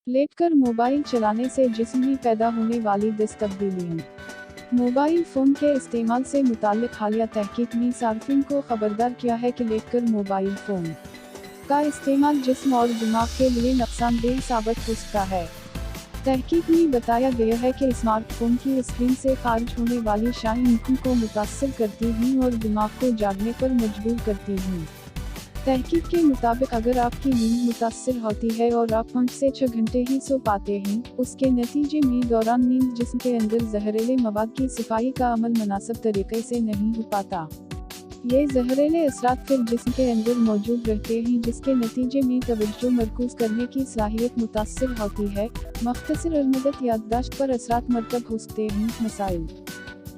लेटकर मोबाइल चलाने से जिस्म में पैदा होने वाली 10 तब्दीलियाँ। मोबाइल फ़ोन के इस्तेमाल से मुताल्लिक़ हालिया तहकीक ने सार्फिन को खबरदार किया है कि लेटकर मोबाइल फ़ोन का इस्तेमाल जिस्म और दिमाग के लिए नुकसानदेह साबित हो सकता है। तहकीक में बताया गया है कि स्मार्टफोन की स्क्रीन से खारिज होने वाली शाई आँखों को मुतासिर करती हैं और दिमाग को जागने पर मजबूर करती हैं। तहकीक के मुताबिक अगर आपकी नींद मुतासिर होती है और आप 5 से 6 घंटे ही सो पाते हैं, उसके नतीजे में दौरान नींद जिस्म के अंदर जहरीले मवाद की सफाई का अमल मुनासिब तरीके से नहीं हो पाता। ये जहरीले असरात फिर जिस्म के अंदर मौजूद रहते हैं, जिसके नतीजे में तवज्जो मरकूज करने की सलाहियत मुतासिर होती है। मुख्तसर अलमदत याददाश्त पर असरात मरतब हो सकते हैं। मसाइल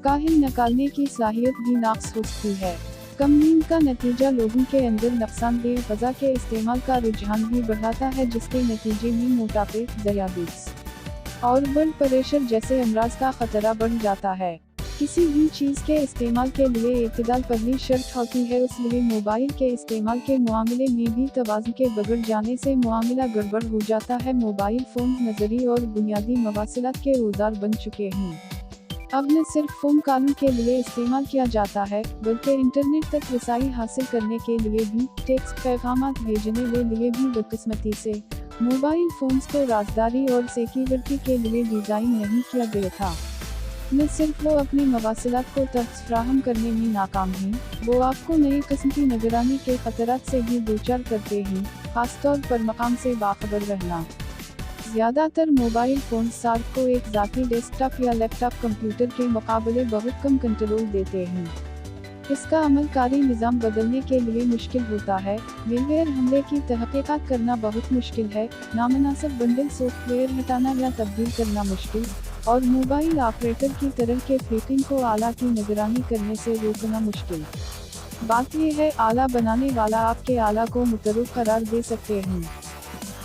का हल निकालने की सलाहियत भी नाक़िस हो सकती है। कम नींद का नतीजा लोगों के अंदर नुकसानदेह ग़िज़ा के इस्तेमाल का रुझान भी बढ़ाता है, जिसके नतीजे में मोटापे, ज़ियादतीस और ब्लड प्रेशर जैसे अमराज का खतरा बढ़ जाता है। किसी भी चीज़ के इस्तेमाल के लिए इत्तिदाल पहली शर्त होती है, इसलिए मोबाइल के इस्तेमाल के मामले में भी तवाज़ुन के बिगड़ जाने से मामला गड़बड़ हो जाता है। मोबाइल फ़ोन नज़री और बुनियादी मवासिलात के औज़ार बन चुके हैं। अब न सिर्फ फ़ोन कॉलों के लिए इस्तेमाल किया जाता है, बल्कि इंटरनेट तक रसाई हासिल करने के लिए भी, टेक्स्ट पैगामात भेजने के लिए भी। बदकिस्मती से मोबाइल फ़ोन्स को राज़दारी और सिक्योरिटी के लिए डिज़ाइन नहीं किया गया था। न सिर्फ वो अपनी मवासिलात को तहफ़्ज़ फराहम करने में नाकाम हैं, वो आपको नई किस्म की निगरानी के खतरात से भी दूचार करते हैं, ख़ासतौर पर मकाम से बाखबर रहना। ज़्यादातर मोबाइल फ़ोन सार्फ को एक ज़ाती डेस्कटॉप या लैपटॉप कंप्यूटर के मुकाबले बहुत कम कंट्रोल देते हैं। इसका अमलकारी निज़ाम बदलने के लिए मुश्किल होता है। मालवेयर हमले की तहक़ीक़ात करना बहुत मुश्किल है, नामुनासिब बंडल सॉफ्टवेयर हटाना या तब्दील करना मुश्किल, और मोबाइल ऑपरेटर की तरह के फ़्रीकिंग को आला की निगरानी करने से रोकना मुश्किल। बात यह है, आला बनाने वाला आपके आला को मुतर्रफ करार दे सकते हैं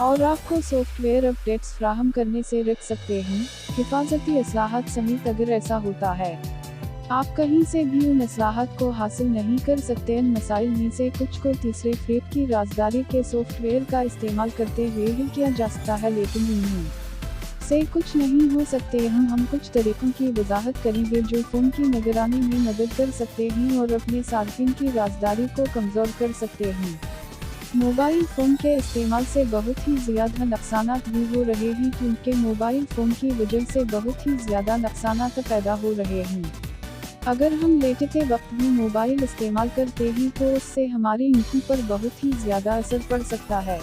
और आपको सॉफ्टवेयर अपडेट्स फराहम करने से रोक सकते हैं, हिफाजती इस्लाहात समेत। अगर ऐसा होता है, आप कहीं से भी उन इस्लाहात को हासिल नहीं कर सकते। इन मसाइल में से कुछ को तीसरे फ़रेब की राज़दारी के सॉफ्टवेयर का इस्तेमाल करते हुए हल किया जा सकता है, लेकिन इनमें से कुछ नहीं हो सकते। हम कुछ तरीक़ों की वज़ाहत करेंगे जो फ़ोन की निगरानी में मदद कर सकते हैं और अपने सार्फिन की राज़दारी को कमज़ोर कर सकते हैं। मोबाइल फ़ोन के इस्तेमाल से बहुत ही ज़्यादा नुकसानात भी हो रहे हैं, क्योंकि मोबाइल फ़ोन की वजह से बहुत ही ज़्यादा नुकसानात पैदा हो रहे हैं। अगर हम लेटते वक्त भी मोबाइल इस्तेमाल करते हैं तो उससे हमारी आँखों पर बहुत ही ज़्यादा असर पड़ सकता है।